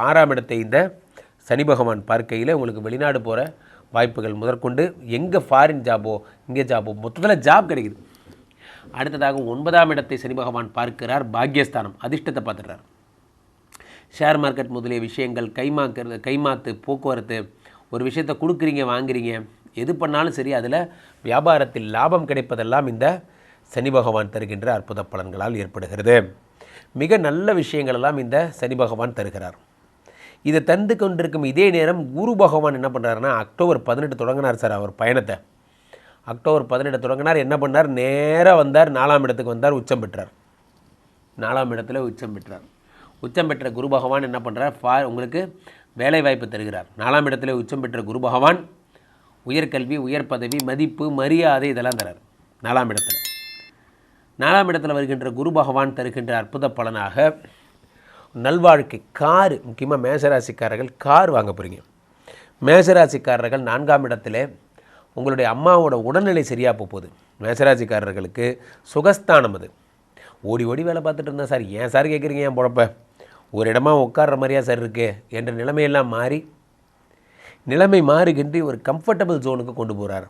6ஆம் இடத்தை இந்த சனி பகவான் பார்க்கையில் உங்களுக்கு வெளிநாடு போகிற வாய்ப்புகள் முதற்கொண்டு எங்கே ஃபாரின் ஜாபோ இங்கே ஜாபோ மொத்தத்தில் ஜாப் கிடைக்குது. அடுத்ததாக 9ஆம் இடத்தை சனி பகவான் பார்க்கிறார், பாக்யஸ்தானம், அதிர்ஷ்டத்தை பார்த்துடுறார். ஷேர் மார்க்கெட் முதலிய விஷயங்கள், கைமாத்து, போக்குவரத்து, ஒரு விஷயத்தை கொடுக்குறீங்க வாங்குறீங்க, எது பண்ணாலும் சரி அதில் வியாபாரத்தில் லாபம் கிடைப்பதெல்லாம் இந்த சனி பகவான் தருகின்ற அற்புத பலன்களால் ஏற்படுகிறது. மிக நல்ல விஷயங்களெல்லாம் இந்த சனி பகவான் தருகிறார். இதை தந்து கொண்டிருக்கும் இதே நேரம் குரு பகவான் என்ன பண்ணுறாருன்னா, அக்டோபர் 18 தொடங்கினார் சார் அவர் பயணத்தை. அக்டோபர் 18 தொடங்கினார். என்ன பண்ணார், நேராக வந்தார், 4ஆம் இடத்துக்கு வந்தார், உச்சம் பெற்றார். 4ஆம் இடத்துல உச்சம் பெற்றார். உச்சம் பெற்ற குரு பகவான் என்ன பண்ணுறார், உங்களுக்கு வேலை வாய்ப்பு தருகிறார். 4ஆம் இடத்துல உச்சம் பெற்ற குரு பகவான் உயர்கல்வி, உயர் பதவி, மதிப்பு, மரியாதை இதெல்லாம் தரார். 4ஆம் இடத்துல 4ஆம் இடத்துல வருகின்ற குரு பகவான் தருகின்ற அற்புத பலனாக நல்வாழ்க்கை, காரு, முக்கியமாக மேசராசிக்காரர்கள் கார் வாங்க போகிறீங்க. மேசராசிக்காரர்கள் 4ஆம் இடத்துல உங்களுடைய அம்மாவோட உடல்நிலை சரியாக போகுது. மேசராசிக்காரர்களுக்கு சுகஸ்தானம் அது. ஓடி ஓடி வேலை பார்த்துட்டு இருந்தேன் சார், ஏன் சார் கேட்குறீங்க, என் பொழப்ப ஒரு இடமா உட்கார்ற மாதிரியா சார் இருக்குது என்ற நிலைமையெல்லாம் மாறி நிலைமை மாறுகின்ற ஒரு கம்ஃபர்டபுள் ஜோனுக்கு கொண்டு போகிறார்.